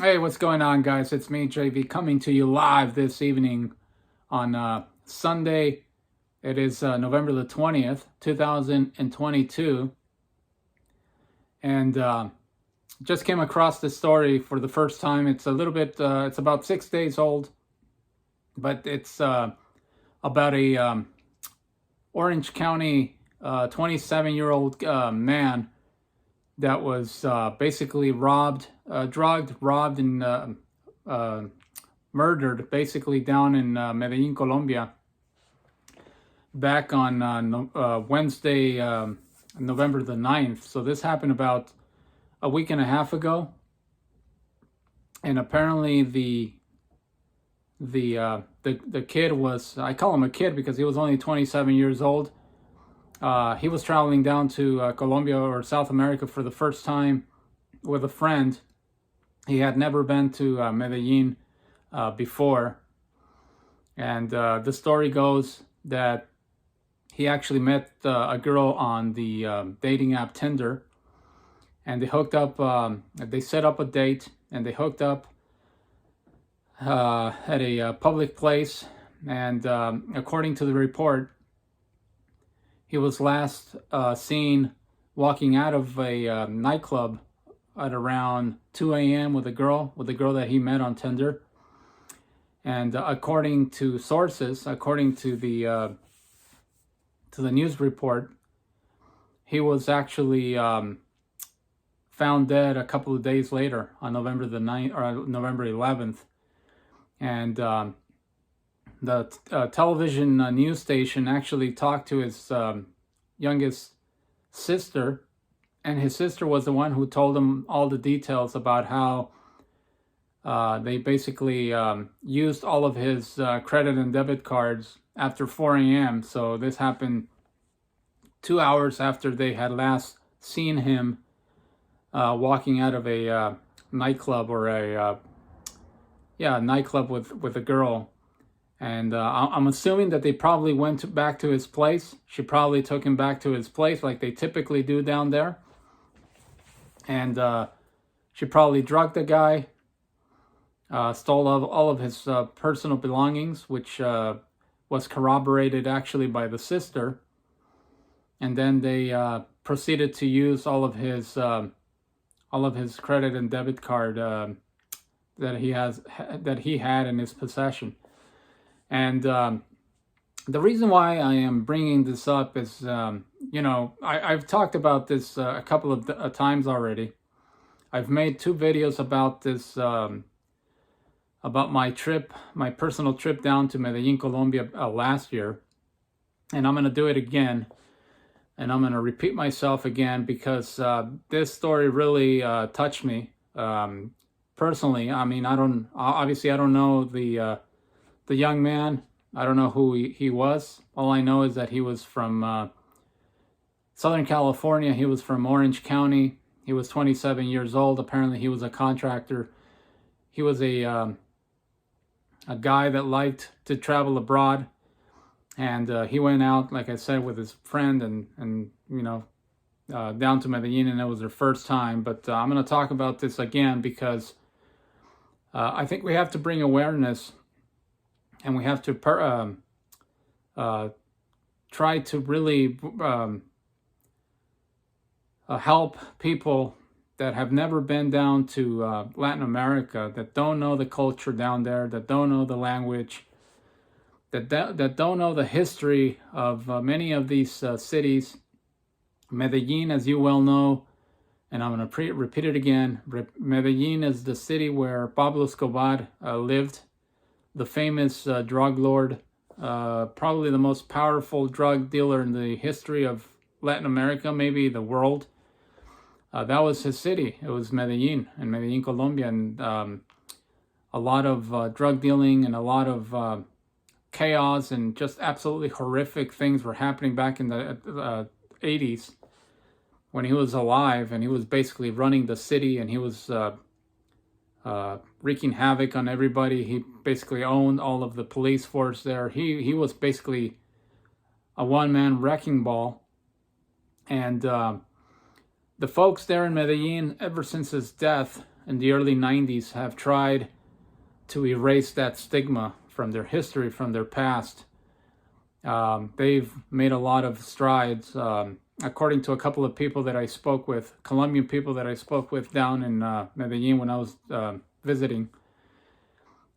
Hey, what's going on, guys? It's me, JV, coming to you live this evening on Sunday. It is November the 20th, 2022. And just came across this story for the first time. It's a little bit, it's about 6 days old, but it's about a Orange County 27-year-old man that was basically drugged, robbed, and murdered, basically down in Medellin, Colombia, back on Wednesday, November the 9th. So this happened about a week and a half ago, and apparently the kid was, I call him a kid because he was only 27 years old. He was traveling down to Colombia or South America for the first time with a friend. He had never been to Medellin before. And the story goes that he actually met a girl on the dating app Tinder. And they hooked up, they set up a date, and they hooked up at a public place. And according to the report, he was last seen walking out of a nightclub at around 2 a.m. with a girl that he met on Tinder. And according to sources, according to the news report, he was actually found dead a couple of days later on November the 9th or November 11th. And the television news station actually talked to his youngest sister, and his sister was the one who told him all the details about how they basically used all of his credit and debit cards after 4 a.m. So this happened 2 hours after they had last seen him walking out of a nightclub or a nightclub with a girl. And I'm assuming that they probably went back to his place. She probably took him back to his place like they typically do down there. And she probably drugged the guy, stole all of his personal belongings, which was corroborated actually by the sister. And then they proceeded to use all of his credit and debit card that he had in his possession. And the reason why I am bringing this up is, I've talked about this a couple of times already. I've made 2 videos about this, about my trip, my personal trip down to Medellin, Colombia last year. And I'm going to do it again. And I'm going to repeat myself again because this story really touched me personally. I mean, I don't know the young man. I don't know who he was. All I know is that he was from Southern California. He was from Orange County. He was 27 years old. Apparently, he was a contractor. He was a guy that liked to travel abroad. And he went out, like I said, with his friend and down to Medellin, and it was their first time. But I'm going to talk about this again because I think we have to bring awareness, and we have to try to really help people that have never been down to Latin America, that don't know the culture down there, that don't know the language, that don't know the history of many of these cities. Medellin, as you well know, and I'm going to repeat it again, Medellin is the city where Pablo Escobar lived, the famous drug lord, probably the most powerful drug dealer in the history of Latin America, maybe the world. That was his city. It was Medellin, in Medellin, Colombia, and a lot of drug dealing and a lot of chaos and just absolutely horrific things were happening back in the 80s when he was alive, and he was basically running the city, and he was wreaking havoc on everybody. He basically owned all of the police force there. He was basically a one-man wrecking ball. And the folks there in Medellin, ever since his death, in the early 90s have tried to erase that stigma from their history, from their past. They've made a lot of strides. According to a couple of people that I spoke with, Colombian people that I spoke with down in Medellin when I was visiting,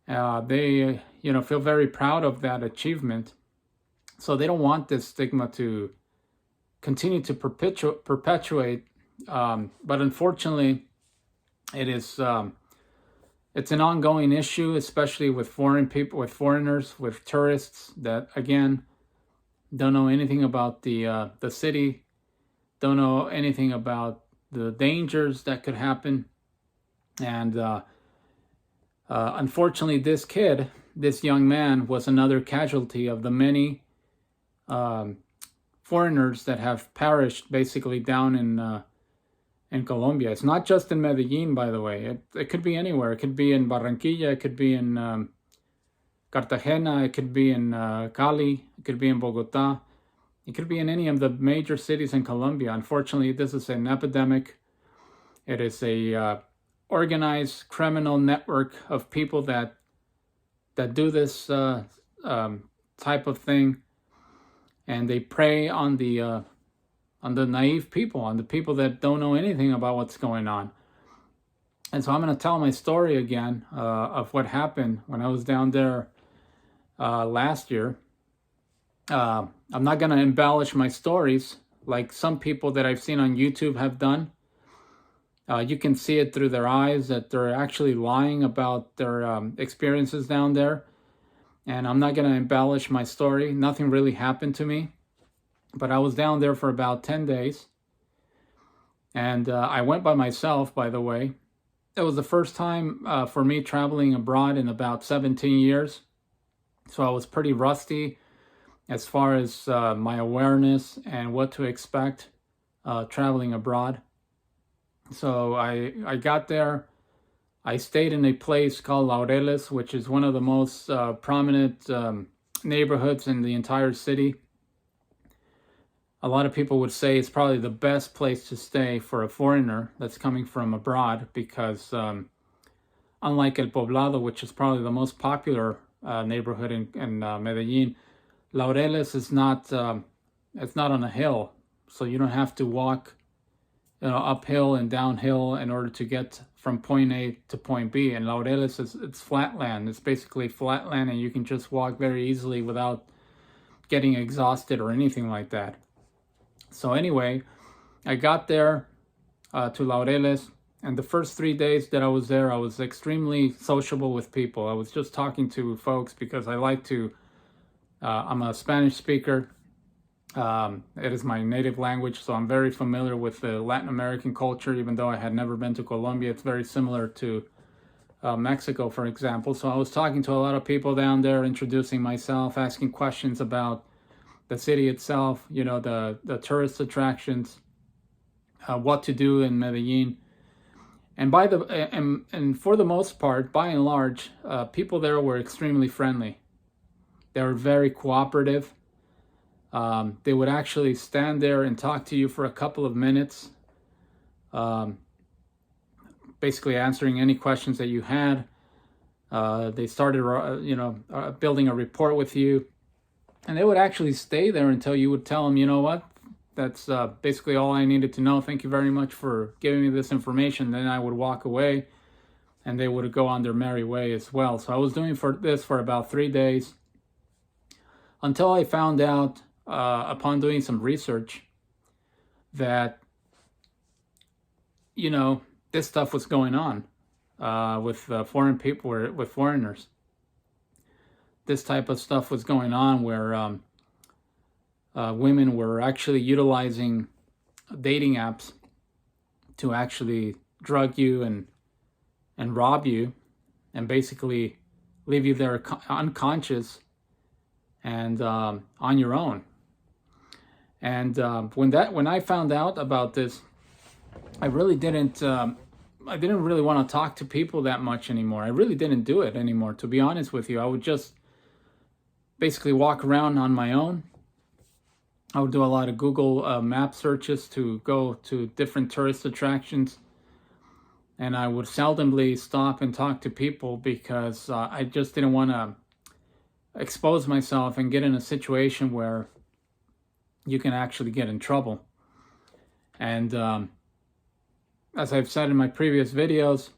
they feel very proud of that achievement. So they don't want this stigma to continue to perpetuate. But unfortunately, it's an ongoing issue, especially with foreign people, with foreigners, with tourists that, again, don't know anything about the city, don't know anything about the dangers that could happen. And unfortunately, this young man, was another casualty of the many foreigners that have perished basically down in Colombia. It's not just in Medellin, by the way. It could be anywhere. It could be in Barranquilla. It could be in Cartagena. It could be in Cali. It could be in Bogota. It could be in any of the major cities in Colombia. Unfortunately, this is an epidemic. It is a organized criminal network of people that do this type of thing, and they prey on the naive people, on the people that don't know anything about what's going on. And so I'm going to tell my story again of what happened when I was down there last year. I'm not going to embellish my stories like some people that I've seen on YouTube have done. You can see it through their eyes that they're actually lying about their experiences down there. And I'm not going to embellish my story. Nothing really happened to me. But I was down there for about 10 days. And I went by myself, by the way. It was the first time for me traveling abroad in about 17 years. So I was pretty rusty as far as my awareness and what to expect traveling abroad. So I got there. I stayed in a place called Laureles, which is one of the most prominent neighborhoods in the entire city. A lot of people would say it's probably the best place to stay for a foreigner that's coming from abroad because unlike El Poblado, which is probably the most popular neighborhood in Medellin, Laureles is not it's not on a hill, so you don't have to walk uphill and downhill in order to get from point A to point B. And Laureles it's flat land. It's basically flat land, and you can just walk very easily without getting exhausted or anything like that. So anyway, I got there to Laureles, and the first 3 days that I was there, I was extremely sociable with people. I was just talking to folks because I like to, I'm a Spanish speaker. It is my native language, so I'm very familiar with the Latin American culture, even though I had never been to Colombia. It's very similar to Mexico, for example. So I was talking to a lot of people down there, introducing myself, asking questions about the city itself, the tourist attractions, what to do in Medellin. And and for the most part, by and large, people there were extremely friendly. They were very cooperative. They would actually stand there and talk to you for a couple of minutes, basically answering any questions that you had. They started, building a rapport with you, and they would actually stay there until you would tell them, you know what, that's basically all I needed to know. Thank you very much for giving me this information. Then I would walk away, and they would go on their merry way as well. So I was doing this for about 3 days until I found out, upon doing some research, that this stuff was going on with foreign people, with foreigners. This type of stuff was going on where women were actually utilizing dating apps to actually drug you and rob you, and basically leave you there unconscious and on your own. And when I found out about this, I really didn't really want to talk to people that much anymore. I really didn't do it anymore, to be honest with you. I would just basically walk around on my own. I would do a lot of Google map searches to go to different tourist attractions. and I would seldomly stop and talk to people because I just didn't want to expose myself and get in a situation where you can actually get in trouble. And as I've said in my previous videos,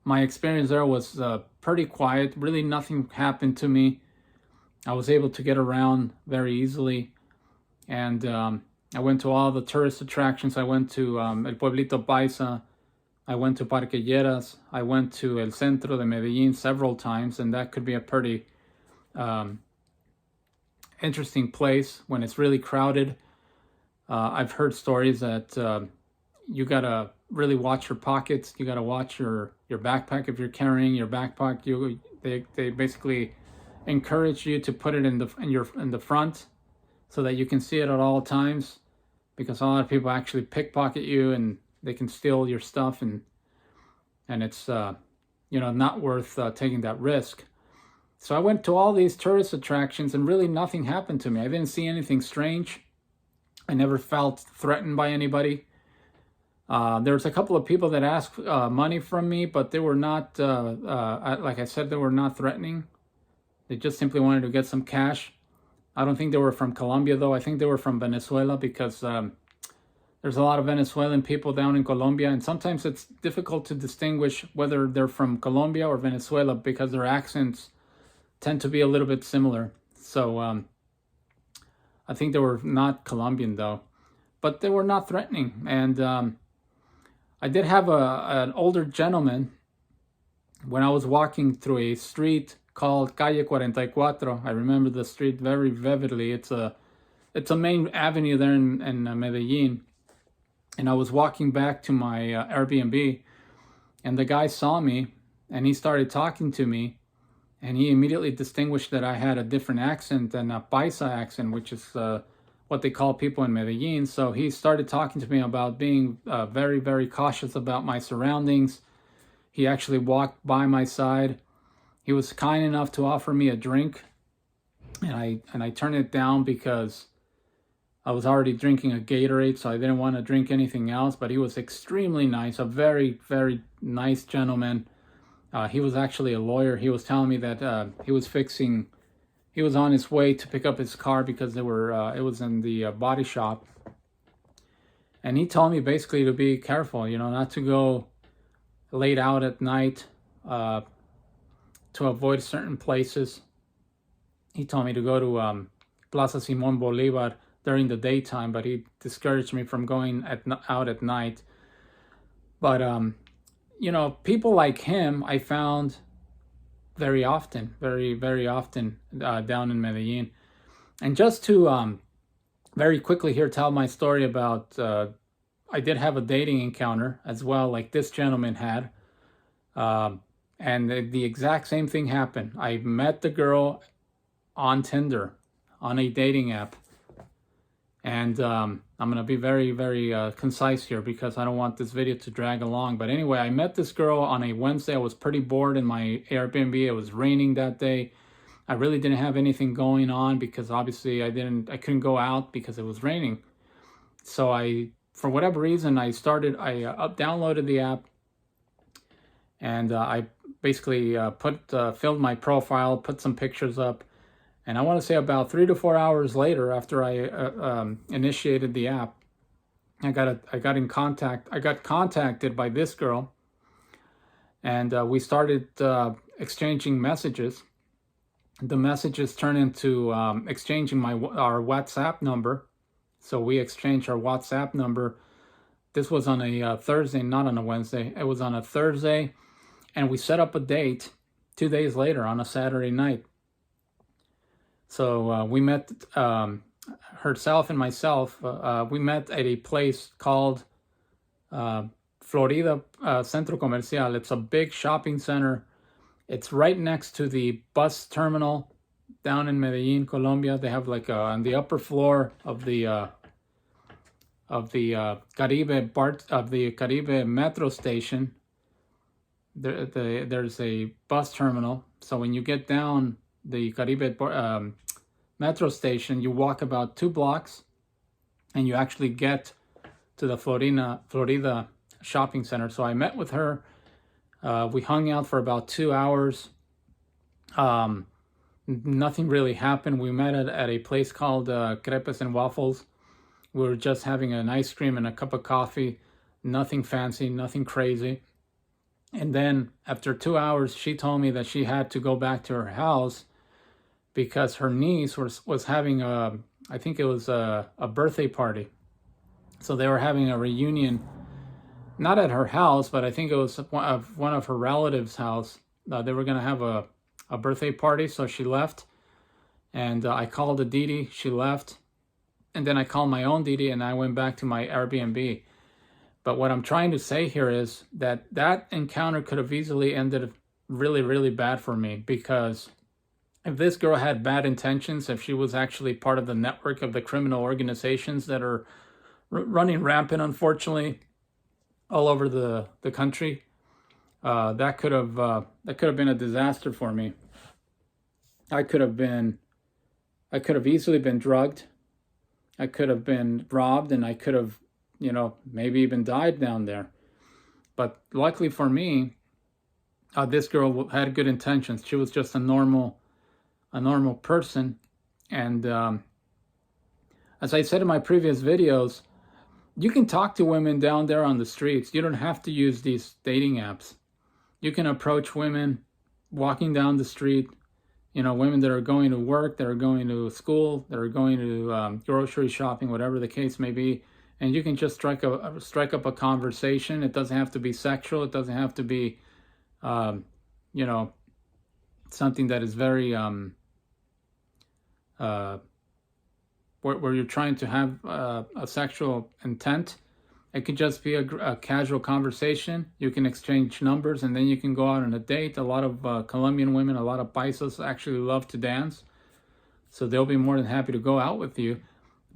my experience there was pretty quiet. Really nothing happened to me. I was able to get around very easily. And I went to all the tourist attractions. I went to El Pueblito Paisa. I went to Parque Lleras. I went to El Centro de Medellin several times, and that could be a pretty interesting place when it's really crowded. I've heard stories that you gotta really watch your pockets. You gotta watch your backpack if you're carrying your backpack. They basically encourage you to put it in the front so that you can see it at all times, because a lot of people actually pickpocket you and they can steal your stuff, and it's not worth taking that risk. So I went to all these tourist attractions and really nothing happened to me. I didn't see anything strange. I never felt threatened by anybody. There's a couple of people that asked money from me, but they were not, like I said, they were not threatening. They just simply wanted to get some cash. I don't think they were from Colombia, though. I think they were from Venezuela, because there's a lot of Venezuelan people down in Colombia, and sometimes it's difficult to distinguish whether they're from Colombia or Venezuela because their accents tend to be a little bit similar. So I think they were not Colombian, though, but they were not threatening. And I did have an older gentleman when I was walking through a street called Calle 44. I remember the street very vividly. It's a main avenue there in Medellin. And I was walking back to my Airbnb, and the guy saw me, and he started talking to me, and he immediately distinguished that I had a different accent than a Paisa accent, which is what they call people in Medellin. So he started talking to me about being very, very cautious about my surroundings. He actually walked by my side. He was kind enough to offer me a drink, and I turned it down because I was already drinking a Gatorade, so I didn't want to drink anything else. But he was extremely nice, a very, very nice gentleman. He was actually a lawyer. He was telling me that he was on his way to pick up his car because it was in the body shop. And he told me basically to be careful, not to go late out at night, to avoid certain places. He told me to go to Plaza Simón Bolívar during the daytime, but he discouraged me from going out at night. But people like him I found very often, very, very often down in Medellin. And just to very quickly here tell my story about, I did have a dating encounter as well, like this gentleman had. And the exact same thing happened. I met the girl on Tinder, on a dating app. And I'm going to be very, very concise here because I don't want this video to drag along. But anyway, I met this girl on a Wednesday. I was pretty bored in my Airbnb. It was raining that day. I really didn't have anything going on because obviously I couldn't go out because it was raining. So for whatever reason, I downloaded the app, and I basically filled my profile, put some pictures up. And I want to say about 3 to 4 hours later, after I initiated the app, I got contacted by this girl, and we started exchanging messages. The messages turned into exchanging our WhatsApp number. So we exchanged our WhatsApp number. This was on a Thursday, not on a Wednesday. It was on a Thursday, and we set up a date 2 days later on a Saturday night. So we met, herself and myself, we met at a place called Florida Centro Comercial. It's a big shopping center. It's right next to the bus terminal down in Medellin, Colombia. They have like on the upper floor of the Caribe metro station. There's a bus terminal. So when you get down the Caribe metro station, you walk about 2 blocks, and you actually get to the Florida shopping center. So I met with her. We hung out for about 2 hours. Nothing really happened. We met at a place called Crepes and Waffles. We were just having an ice cream and a cup of coffee. Nothing fancy, nothing crazy. And then after 2 hours, she told me that she had to go back to her house because her niece was having I think it was a birthday party. So they were having a reunion, not at her house, but I think it was one of her relatives' house. They were going to have a birthday party, so she left. And I called the Didi, she left. And then I called my own Didi and I went back to my Airbnb. But what I'm trying to say here is that that encounter could have easily ended really, really bad for me, because if this girl had bad intentions, if she was actually part of the network of the criminal organizations that are running rampant, unfortunately, all over the country, that could have been a disaster for me. I could have easily been drugged. I could have been robbed, and I could have, maybe even died down there. But luckily for me, this girl had good intentions. She was just a normal person. And as I said in my previous videos, you can talk to women down there on the streets. You don't have to use these dating apps. You can approach women walking down the street, women that are going to work, that are going to school, that are going to grocery shopping, whatever the case may be. And you can just strike up a conversation. It doesn't have to be sexual. It doesn't have to be, something that is very, where you're trying to have a sexual intent. It could just be a casual conversation. You can exchange numbers, and then you can go out on a date. A lot of Colombian women, a lot of paisas actually love to dance. So they'll be more than happy to go out with you.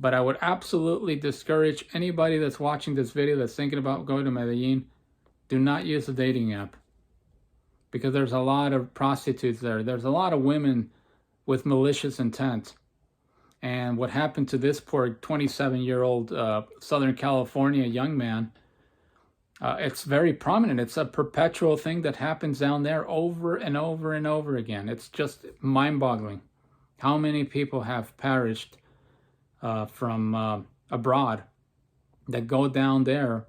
But I would absolutely discourage anybody that's watching this video that's thinking about going to Medellin, do not use a dating app. Because there's a lot of prostitutes there. There's a lot of women with malicious intent. And what happened to this poor 27-year-old Southern California young man, it's very prominent. It's a perpetual thing that happens down there over and over and over again. It's just mind-boggling how many people have perished from abroad that go down there.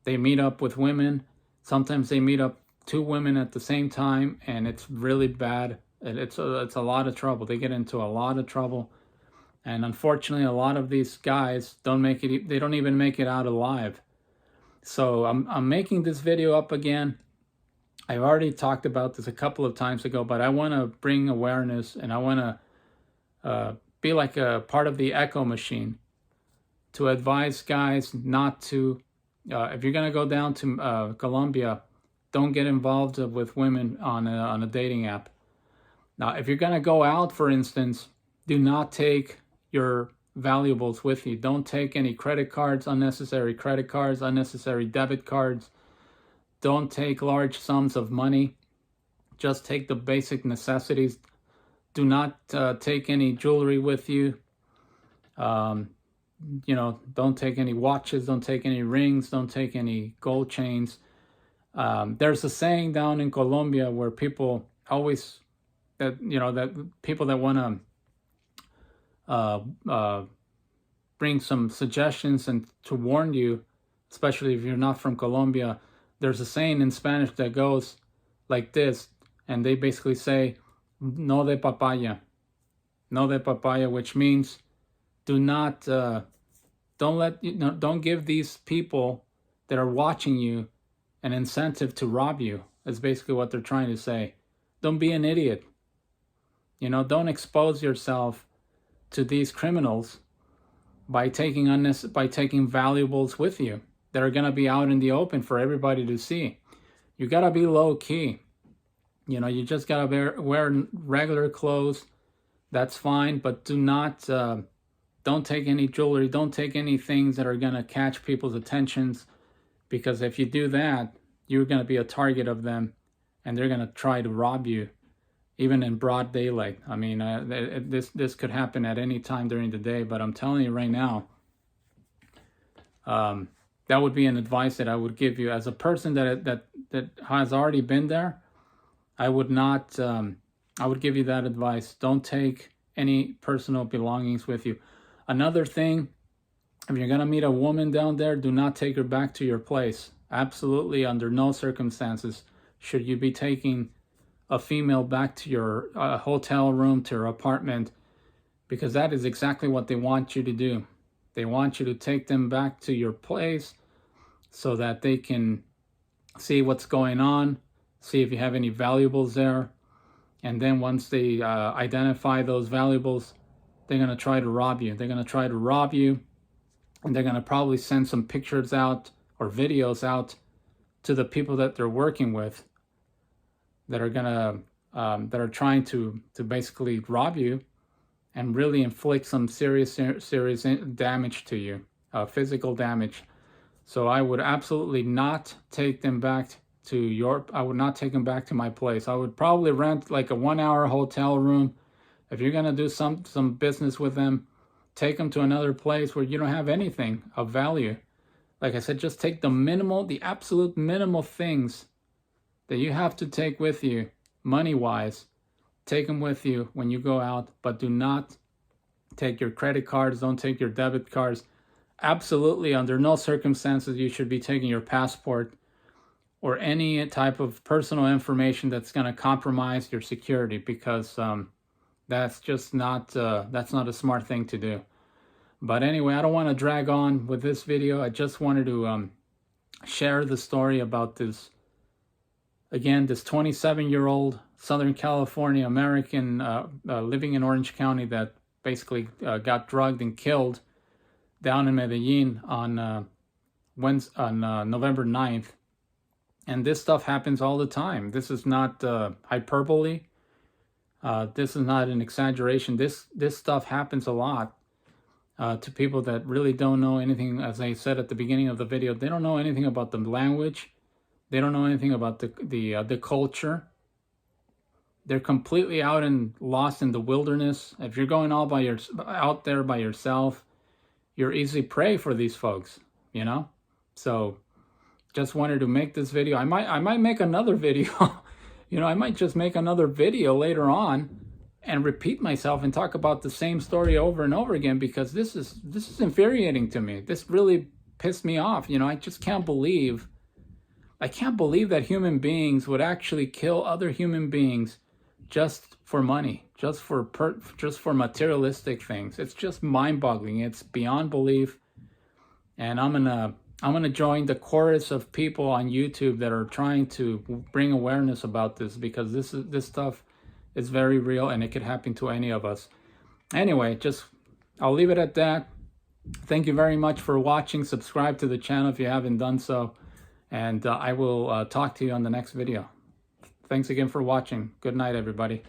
They meet up with women. Sometimes they meet up 2 women at the same time, and it's really bad. It's a lot of trouble. They get into a lot of trouble. And unfortunately, a lot of these guys don't make it. They don't even make it out alive. So I'm making this video up again. I've already talked about this a couple of times ago, but I want to bring awareness, and I want to be like a part of the echo machine to advise guys not to. If you're gonna go down to Colombia, don't get involved with women on a dating app. Now, if you're gonna go out, for instance, do not take your valuables with you. Don't take any credit cards, unnecessary credit cards, unnecessary debit cards. Don't take large sums of money. Just take the basic necessities. Do not take any jewelry with you. Don't take any watches. Don't take any rings. Don't take any gold chains. There's a saying down in Colombia where people always, that people that want to bring some suggestions and to warn you, especially if you're not from Colombia, there's a saying in Spanish that goes like this, and they basically say, no de papaya. No de papaya, which means do not, don't give these people that are watching you an incentive to rob you, is basically what they're trying to say. Don't be an idiot. Don't expose yourself to these criminals by taking valuables with you that are going to be out in the open for everybody to see. You got to be low key. You just got to wear regular clothes. That's fine, but don't take any jewelry. Don't take any things that are going to catch people's attentions, because if you do that, you're going to be a target of them, and they're going to try to rob you, even in broad daylight. I mean, this could happen at any time during the day, but I'm telling you right now, That would be an advice that I would give you as a person that has already been there. I would not. I would give you that advice. Don't take any personal belongings with you. Another thing, if you're gonna meet a woman down there, do not take her back to your place. Absolutely, under no circumstances should you be taking a female back to your hotel room, to your apartment, because that is exactly what they want you to do. They want you to take them back to your place so that they can see what's going on, see if you have any valuables there. And then once they identify those valuables, they're going to try to rob you. They're going to try to rob you, and they're going to probably send some pictures out or videos out to the people that they're working with that are going to that are trying to basically rob you and really inflict some serious damage to you, physical damage. So I would absolutely not take them back to your, I would not take them back to my place. I would probably rent like a 1-hour hotel room. If you're gonna do some business with them, take them to another place where you don't have anything of value. Like I said, just take the minimal, the absolute minimal things that you have to take with you, money-wise. Take them with you when you go out, but do not take your credit cards, don't take your debit cards. Absolutely, under no circumstances you should be taking your passport or any type of personal information that's going to compromise your security, because that's just not that's not a smart thing to do. But anyway, I don't want to drag on with this video. I just wanted to share the story about this. Again, this 27-year-old Southern California American living in Orange County that basically got drugged and killed down in Medellin on November 9th. And this stuff happens all the time. This is not hyperbole. This is not an exaggeration. This stuff happens a lot to people that really don't know anything. As I said at the beginning of the video, they don't know anything about the language. They don't know anything about the culture. They're completely out and lost in the wilderness. If you're going out there by yourself, you're easy prey for these folks, you know? So just wanted to make this video. I might make another video. You know, I might just make another video later on and repeat myself and talk about the same story over and over again, because this is infuriating to me. This really pissed me off. You know, I just can't believe that human beings would actually kill other human beings just for money, just for materialistic things. It's just mind-boggling. It's beyond belief. And I'm gonna join the chorus of people on YouTube that are trying to bring awareness about this, because this stuff is very real and it could happen to any of us. Anyway, I'll leave it at that. Thank you very much for watching. Subscribe to the channel if you haven't done so. And I will talk to you on the next video. Thanks again for watching. Good night, everybody.